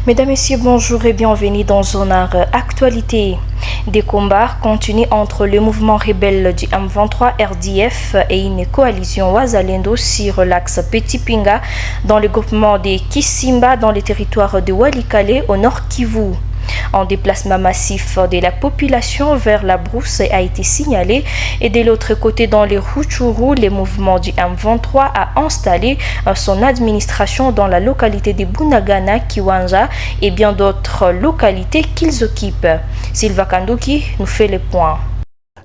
Mesdames, Messieurs, bonjour et bienvenue dans Sonar Actualité. Des combats continuent entre le mouvement rebelle du M23 RDF et une coalition Wazalendo sur l'axe Petit Pinga dans le groupement de Kisimba dans le territoire de Walikale au nord Kivu. Un déplacement massif de la population vers la brousse a été signalé et de l'autre côté dans les Rutshuru, le mouvement du M23 a installé son administration dans la localité de Bunagana, Kiwanja et bien d'autres localités qu'ils occupent. Sylvain Kanduki nous fait le point.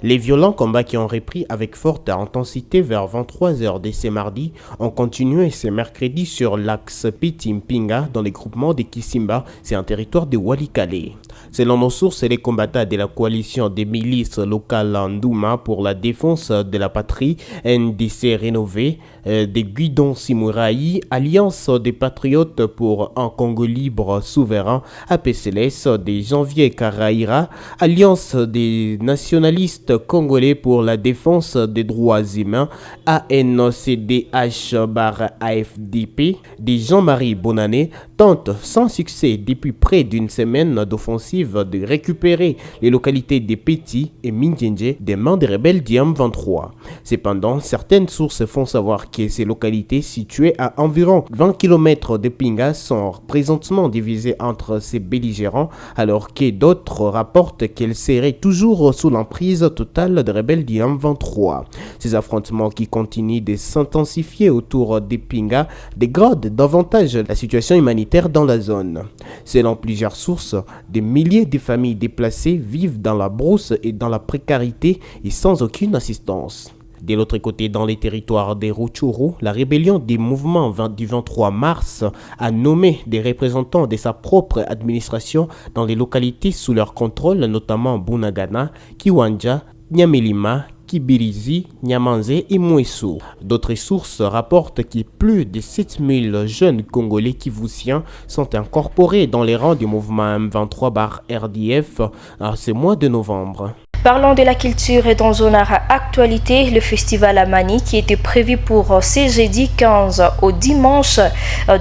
Les violents combats qui ont repris avec forte intensité vers 23h dès ce mardi ont continué ce mercredi sur l'axe Petit Mpinga dans les groupements de Kisimba, c'est un territoire de Walikale. Selon nos sources, les combattants de la coalition des milices locales Ndouma pour la défense de la patrie, NDC rénové, des Guidon Simuraï, Alliance des patriotes pour un Congo libre souverain, APCLS, des Janvier Karaïra, Alliance des nationalistes congolais pour la défense des droits humains, ANCDH-AFDP, des Jean-Marie Bonané, tentent sans succès depuis près d'une semaine d'offensive de récupérer les localités des Petits et Mindjenje des mains des rebelles du M23. Cependant, certaines sources font savoir que ces localités situées à environ 20 km de Pinga sont présentement divisées entre ces belligérants, alors que d'autres rapportent qu'elles seraient toujours sous l'emprise totale des rebelles du M23. Ces affrontements qui continuent de s'intensifier autour des Pinga dégradent davantage la situation humanitaire dans la zone. Selon plusieurs sources, des milliers de familles déplacées vivent dans la brousse et dans la précarité et sans aucune assistance. De l'autre côté, dans les territoires des Rutshuru, la rébellion des mouvements du 23 mars a nommé des représentants de sa propre administration dans les localités sous leur contrôle, notamment Bunagana, Kiwanja, Nyamelima, Kibirizi, Nyamanze et Mouessou. D'autres sources rapportent que plus de 7000 jeunes Congolais kivusiens sont incorporés dans les rangs du mouvement M23-RDF en ce mois de novembre. Parlons de la culture et dans Sonar Actualité, le festival Amani qui était prévu pour ce jeudi 15 au dimanche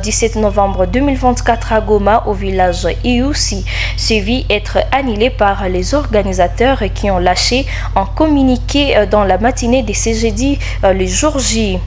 17 novembre 2024 à Goma au village Iusi se vit être annulé par les organisateurs qui ont lâché un communiqué dans la matinée de ce jeudi le jour J.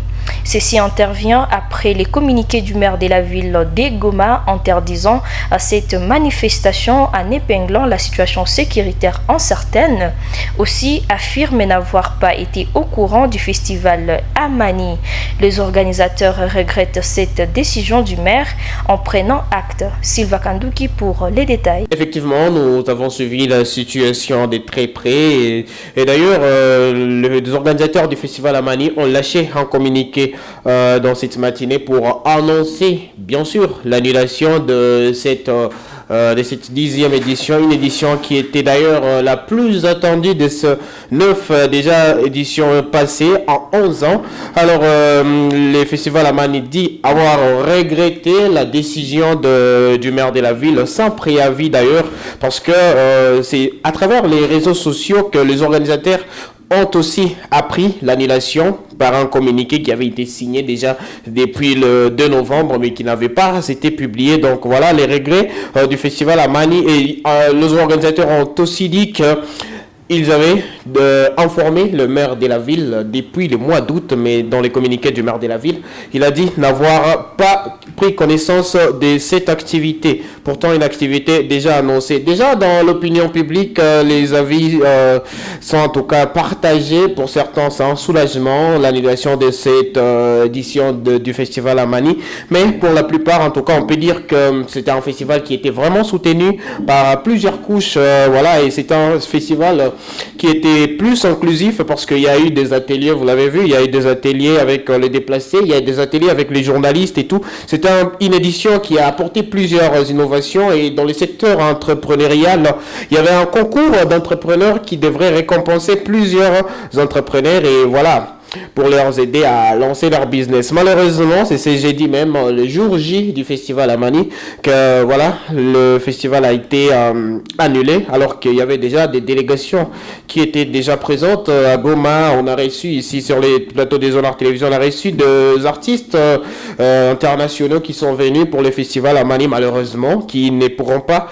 Ceci intervient après les communiqués du maire de la ville de Goma interdisant cette manifestation en épinglant la situation sécuritaire incertaine. Aussi affirme n'avoir pas été au courant du festival Amani. Les organisateurs regrettent cette décision du maire en prenant acte. Sylvain Kanduki pour les détails. Effectivement, nous avons suivi la situation de très près et d'ailleurs les organisateurs du festival Amani ont lâché un communiqué dans cette matinée pour annoncer bien sûr l'annulation de cette 10e édition, une édition qui était d'ailleurs la plus attendue de ce 9 déjà édition passée en 11 ans. Alors le festival Amani dit avoir regretté la décision du maire de la ville sans préavis d'ailleurs parce que c'est à travers les réseaux sociaux que les organisateurs ont aussi appris l'annulation par un communiqué qui avait été signé déjà depuis le 2 novembre mais qui n'avait pas été publié. Donc voilà les regrets du festival Amani et les organisateurs ont aussi dit que ils avaient informé le maire de la ville depuis le mois d'août, mais dans les communiqués du maire de la ville, il a dit n'avoir pas pris connaissance de cette activité. Pourtant, une activité déjà annoncée. Déjà, dans l'opinion publique, les avis sont en tout cas partagés. Pour certains, c'est un soulagement, l'annulation de cette édition du festival Amani. Mais pour la plupart, en tout cas, on peut dire que c'était un festival qui était vraiment soutenu par plusieurs couches. Voilà, et c'est un festival qui était plus inclusif parce qu'il y a eu des ateliers, vous l'avez vu, il y a eu des ateliers avec les déplacés, il y a eu des ateliers avec les journalistes et tout. C'est une édition qui a apporté plusieurs innovations et dans le secteur entrepreneurial, il y avait un concours d'entrepreneurs qui devrait récompenser plusieurs entrepreneurs et voilà. pour leur aider à lancer leur business. Malheureusement, c'est ce jeudi même, le jour J du festival Amani, que voilà, le festival a été annulé, alors qu'il y avait déjà des délégations qui étaient déjà présentes à Goma. On a reçu ici sur les plateaux des Zonars Télévision, on a reçu des artistes internationaux qui sont venus pour le festival Amani, malheureusement, qui ne pourront pas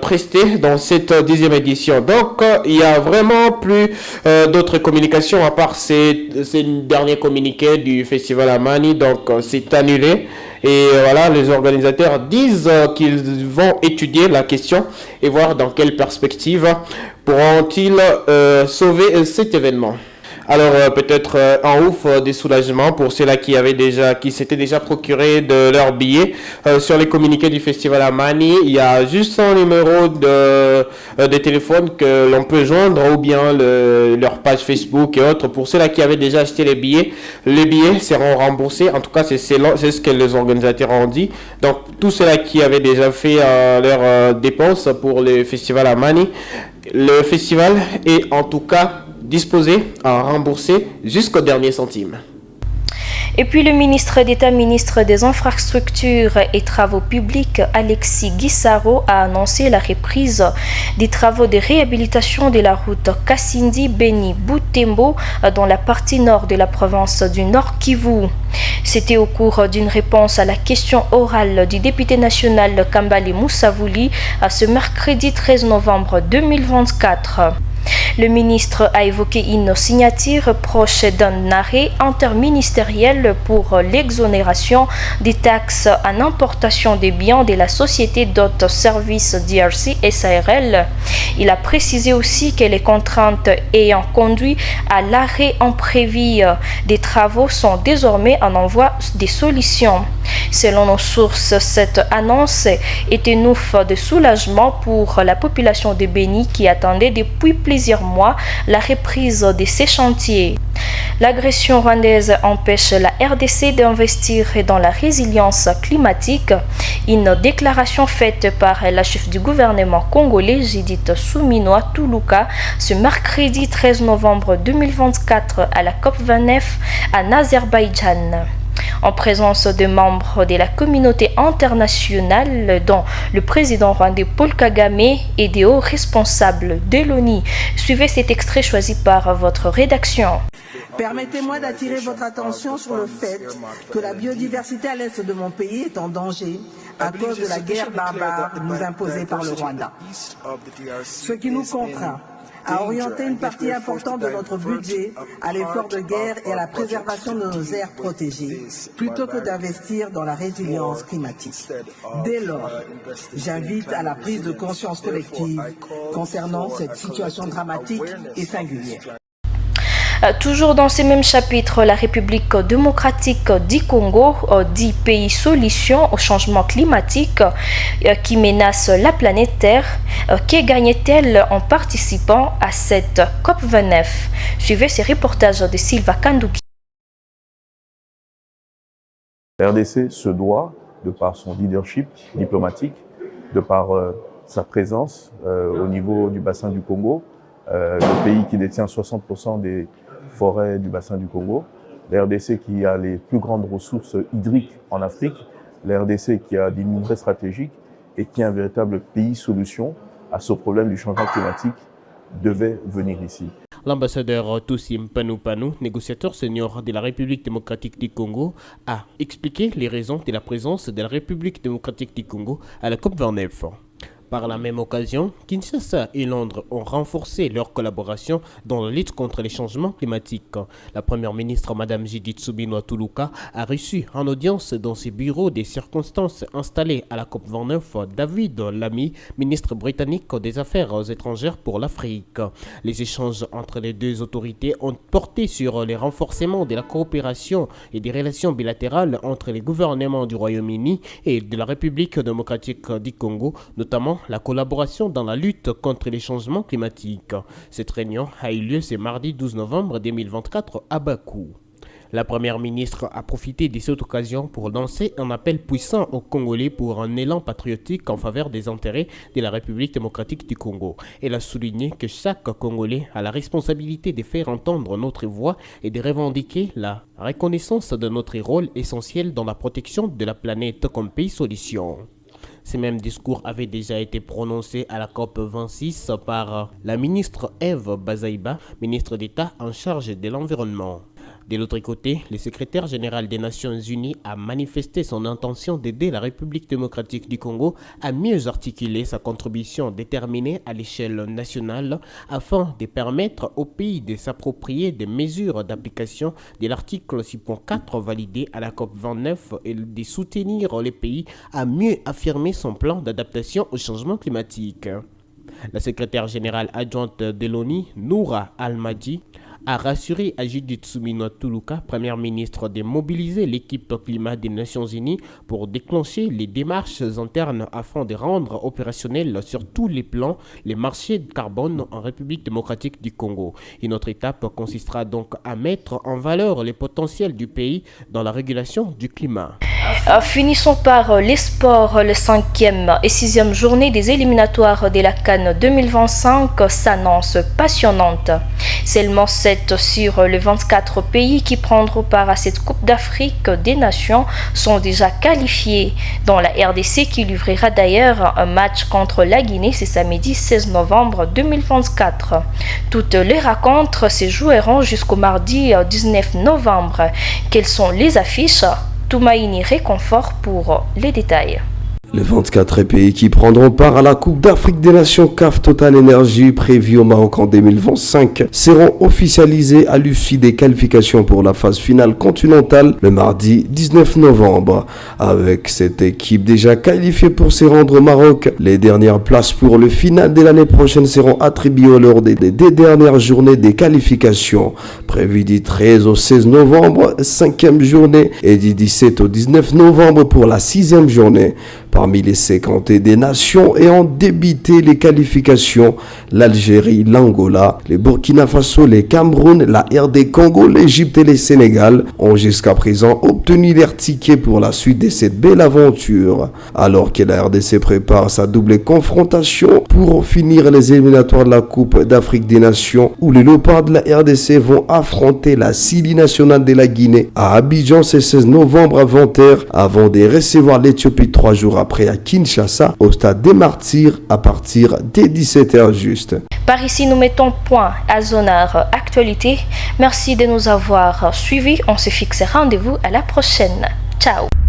prester dans cette 10e édition. Donc, il y a vraiment plus d'autres communications à part ces derniers communiqués du festival Amani. Donc, c'est annulé. Et voilà, les organisateurs disent qu'ils vont étudier la question et voir dans quelle perspective pourront-ils sauver cet événement. Alors peut-être en ouf des soulagements pour ceux-là qui s'étaient déjà procuré de leur billet sur les communiqués du festival Amani. Il y a juste un numéro de téléphone que l'on peut joindre ou bien leur page Facebook et autres. Pour ceux-là qui avaient déjà acheté les billets seront remboursés. En tout cas, c'est ce que les organisateurs ont dit. Donc tous ceux-là qui avaient déjà fait leurs dépenses pour le festival Amani, le festival est en tout cas disposé à rembourser jusqu'au dernier centime. Et puis le ministre d'État, ministre des Infrastructures et Travaux publics, Alexis Guissaro, a annoncé la reprise des travaux de réhabilitation de la route Kassindi-Beni-Butembo dans la partie nord de la province du Nord Kivu. C'était au cours d'une réponse à la question orale du député national Kambale Moussavouli à ce mercredi 13 novembre 2024. Le ministre a évoqué une signature proche d'un arrêt interministériel pour l'exonération des taxes en importation des biens de la société d'Auto Service DRC SARL. Il a précisé aussi que les contraintes ayant conduit à l'arrêt imprévu des travaux sont désormais en envoi des solutions. Selon nos sources, cette annonce était une ouf de soulagement pour la population de Beni qui attendait depuis plusieurs mois la reprise de ces chantiers. L'agression rwandaise empêche la RDC d'investir dans la résilience climatique. Une déclaration faite par la chef du gouvernement congolais, Judith Suminwa Tuluka, ce mercredi 13 novembre 2024 à la COP29 en Azerbaïdjan. En présence de membres de la communauté internationale, dont le président rwandais Paul Kagame et des hauts responsables de l'ONU. Suivez cet extrait choisi par votre rédaction. Permettez-moi d'attirer votre attention sur le fait que la biodiversité à l'est de mon pays est en danger à cause de la guerre barbare nous imposée par le Rwanda. Ce qui nous contraint à orienter une partie importante de notre budget à l'effort de guerre et à la préservation de nos aires protégées, plutôt que d'investir dans la résilience climatique. Dès lors, j'invite à la prise de conscience collective concernant cette situation dramatique et singulière. Toujours dans ces mêmes chapitres, la République démocratique du Congo, dit pays solution au changement climatique qui menace la planète Terre, que gagne-t-elle en participant à cette COP29? Suivez ces reportages de Sylva Kandouki. La RDC se doit, de par son leadership diplomatique, de par sa présence au niveau du bassin du Congo, le pays qui détient 60% des forêts du bassin du Congo, la RDC qui a les plus grandes ressources hydriques en Afrique, la RDC qui a des minerais stratégiques et qui est un véritable pays solution à ce problème du changement climatique devait venir ici. L'ambassadeur Toussim Panou, négociateur senior de la République démocratique du Congo, a expliqué les raisons de la présence de la République démocratique du Congo à la COP29. Par la même occasion, Kinshasa et Londres ont renforcé leur collaboration dans la lutte contre les changements climatiques. La première ministre, Mme Judith Suminwa Tuluka, a reçu en audience dans ses bureaux des circonstances installées à la COP29 David Lammy, ministre britannique des Affaires étrangères pour l'Afrique. Les échanges entre les deux autorités ont porté sur les renforcements de la coopération et des relations bilatérales entre les gouvernements du Royaume-Uni et de la République démocratique du Congo, notamment la collaboration dans la lutte contre les changements climatiques. Cette réunion a eu lieu ce mardi 12 novembre 2024 à Bakou. La première ministre a profité de cette occasion pour lancer un appel puissant aux Congolais pour un élan patriotique en faveur des intérêts de la République démocratique du Congo. Elle a souligné que chaque Congolais a la responsabilité de faire entendre notre voix et de revendiquer la reconnaissance de notre rôle essentiel dans la protection de la planète comme pays solution. Ces mêmes discours avaient déjà été prononcés à la COP26 par la ministre Eve Bazaïba, ministre d'État en charge de l'environnement. De l'autre côté, le secrétaire général des Nations Unies a manifesté son intention d'aider la République démocratique du Congo à mieux articuler sa contribution déterminée à l'échelle nationale afin de permettre au pays de s'approprier des mesures d'application de l'article 6.4 validé à la COP29 et de soutenir les pays à mieux affirmer son plan d'adaptation au changement climatique. La secrétaire générale adjointe de l'ONU, Noura Al-Madi, a rassuré à Judith Suminwa Tuluka, première ministre, de mobiliser l'équipe climat des Nations Unies pour déclencher les démarches internes afin de rendre opérationnels sur tous les plans les marchés de carbone en République démocratique du Congo. Une autre étape consistera donc à mettre en valeur les potentiels du pays dans la régulation du climat. Finissons par les sports. Le 5e et 6e journée des éliminatoires de la CAN 2025 s'annonce passionnante. Seulement 7 sur les 24 pays qui prendront part à cette Coupe d'Afrique des Nations sont déjà qualifiés, dont la RDC qui livrera d'ailleurs un match contre la Guinée ce samedi 16 novembre 2024. Toutes les rencontres se joueront jusqu'au mardi 19 novembre. Quelles sont les affiches? Toumaïni Réconfort pour les détails. Les 24 pays qui prendront part à la Coupe d'Afrique des Nations CAF Total Energy prévue au Maroc en 2025 seront officialisés à l'issue des qualifications pour la phase finale continentale le mardi 19 novembre. Avec cette équipe déjà qualifiée pour se rendre au Maroc, les dernières places pour le final de l'année prochaine seront attribuées lors des dernières journées des qualifications prévues du 13 au 16 novembre, 5e journée, et du 17 au 19 novembre pour la 6e journée. Parmi les 50 des nations ayant débuté les qualifications, l'Algérie, l'Angola, le Burkina Faso, le Cameroun, la RD Congo, l'Égypte et le Sénégal ont jusqu'à présent obtenu leurs tickets pour la suite de cette belle aventure. Alors que la RDC prépare sa double confrontation pour finir les éliminatoires de la Coupe d'Afrique des Nations, où les Léopards de la RDC vont affronter la Sylie nationale de la Guinée à Abidjan ce 16 novembre à 20h avant de recevoir l'Éthiopie 3 jours après à Kinshasa au stade des Martyrs à partir des 17h juste. Par ici, nous mettons point à Sonar Actualité. Merci de nous avoir suivis. On se fixe rendez-vous à la prochaine. Ciao.